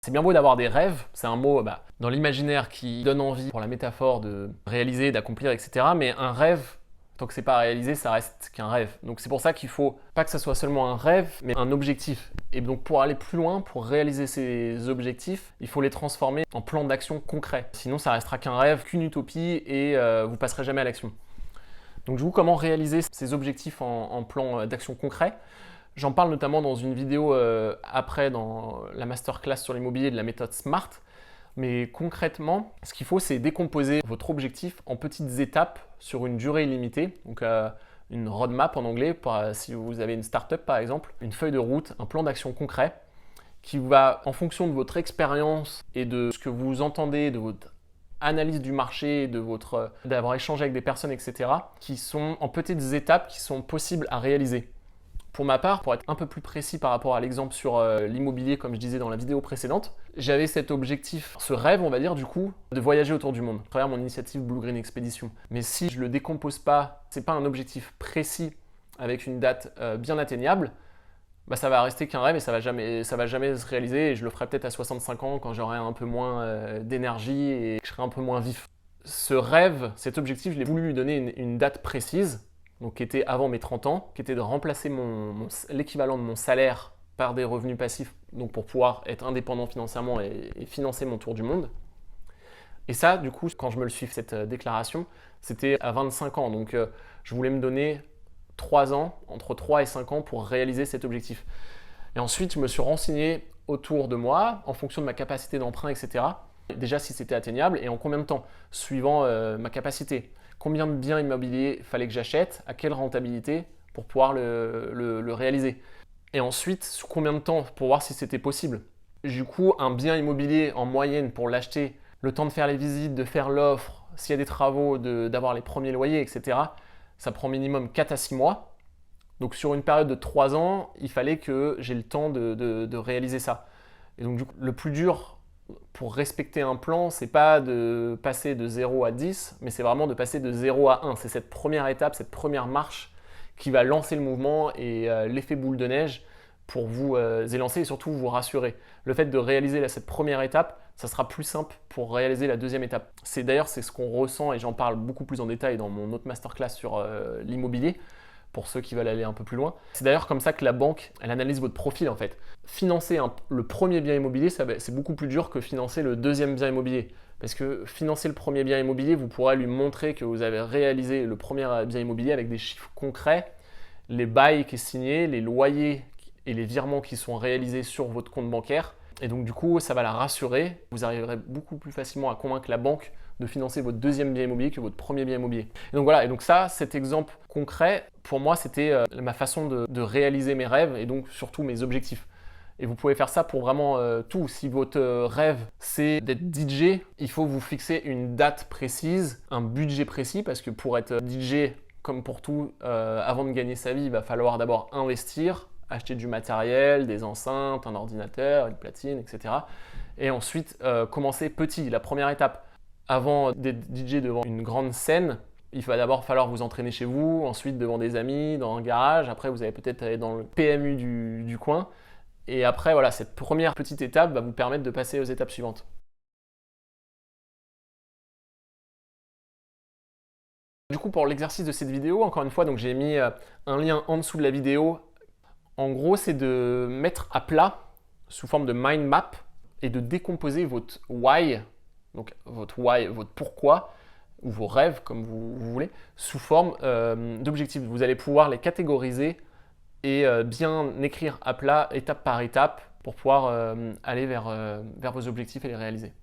C'est bien beau d'avoir des rêves, c'est un mot dans l'imaginaire qui donne envie pour la métaphore de réaliser, d'accomplir, etc. Mais un rêve, tant que c'est pas réalisé, ça reste qu'un rêve. Donc c'est pour ça qu'il faut pas que ça soit seulement un rêve, mais un objectif. Et donc pour aller plus loin, pour réaliser ces objectifs, il faut les transformer en plan d'action concret. Sinon ça restera qu'un rêve, qu'une utopie et vous passerez jamais à l'action. Donc je vous comment réaliser ces objectifs en plan d'action concret. J'en parle notamment dans une vidéo après dans la masterclass sur l'immobilier de la méthode SMART. Mais concrètement, ce qu'il faut, c'est décomposer votre objectif en petites étapes sur une durée illimitée. Donc une roadmap en anglais, si vous avez une startup par exemple, une feuille de route, un plan d'action concret qui va, en fonction de votre expérience et de ce que vous entendez, de votre analyse du marché, d'avoir échangé avec des personnes, etc., qui sont en petites étapes qui sont possibles à réaliser. Pour ma part, pour être un peu plus précis par rapport à l'exemple sur l'immobilier, comme je disais dans la vidéo précédente, j'avais cet objectif, ce rêve, on va dire, du coup, de voyager autour du monde, à travers mon initiative Blue Green Expedition. Mais si je ne le décompose pas, c'est pas un objectif précis avec une date bien atteignable, ça va rester qu'un rêve et ça va jamais se réaliser et je le ferai peut-être à 65 ans quand j'aurai un peu moins d'énergie et que je serai un peu moins vif. Ce rêve, cet objectif, je l'ai voulu lui donner une date précise, donc qui était avant mes 30 ans, qui était de remplacer l'équivalent de mon salaire par des revenus passifs, donc pour pouvoir être indépendant financièrement et financer mon tour du monde. Et ça, du coup, quand je me le suis fait cette déclaration, c'était à 25 ans. Donc je voulais me donner 3 ans, entre 3 et 5 ans pour réaliser cet objectif. Et ensuite, je me suis renseigné autour de moi, en fonction de ma capacité d'emprunt, etc. Déjà si c'était atteignable et en combien de temps, suivant ma capacité. Combien de biens immobiliers fallait que j'achète, à quelle rentabilité pour pouvoir le réaliser. Et ensuite, sous combien de temps pour voir si c'était possible. Du coup, un bien immobilier en moyenne pour l'acheter, le temps de faire les visites, de faire l'offre, s'il y a des travaux, d'avoir les premiers loyers, etc., ça prend minimum 4 à 6 mois. Donc sur une période de 3 ans, il fallait que j'ai le temps de réaliser ça. Et donc du coup, le plus dur pour respecter un plan, c'est pas de passer de 0 à 10, mais c'est vraiment de passer de 0 à 1. C'est cette première étape, cette première marche qui va lancer le mouvement et l'effet boule de neige pour vous élancer et surtout vous rassurer. Le fait de réaliser cette première étape, ça sera plus simple pour réaliser la deuxième étape. D'ailleurs, c'est ce qu'on ressent et j'en parle beaucoup plus en détail dans mon autre masterclass sur l'immobilier, pour ceux qui veulent aller un peu plus loin. C'est d'ailleurs comme ça que la banque, elle analyse votre profil en fait. Financer le premier bien immobilier, c'est beaucoup plus dur que financer le deuxième bien immobilier. Parce que financer le premier bien immobilier, vous pourrez lui montrer que vous avez réalisé le premier bien immobilier avec des chiffres concrets, les bails qui sont signés, les loyers et les virements qui sont réalisés sur votre compte bancaire. Et donc du coup, ça va la rassurer. Vous arriverez beaucoup plus facilement à convaincre la banque de financer votre deuxième bien immobilier que votre premier bien immobilier. Et donc voilà, et donc ça, cet exemple concret, pour moi, c'était ma façon de réaliser mes rêves et donc surtout mes objectifs. Et vous pouvez faire ça pour vraiment tout. Si votre rêve, c'est d'être DJ, il faut vous fixer une date précise, un budget précis, parce que pour être DJ, comme pour tout, avant de gagner sa vie, il va falloir d'abord investir, acheter du matériel, des enceintes, un ordinateur, une platine, etc. Et ensuite, commencer petit, la première étape. Avant d'être DJ devant une grande scène, il va d'abord falloir vous entraîner chez vous, ensuite devant des amis, dans un garage. Après, vous allez peut-être aller dans le PMU du coin. Et après, voilà, cette première petite étape va vous permettre de passer aux étapes suivantes. Du coup, pour l'exercice de cette vidéo, encore une fois, donc j'ai mis un lien en dessous de la vidéo. En gros, c'est de mettre à plat, sous forme de mind map, et de décomposer votre why, donc votre why, votre pourquoi, ou vos rêves, comme vous voulez, sous forme d'objectifs. Vous allez pouvoir les catégoriser et bien écrire à plat, étape par étape, pour pouvoir aller vers vos objectifs et les réaliser.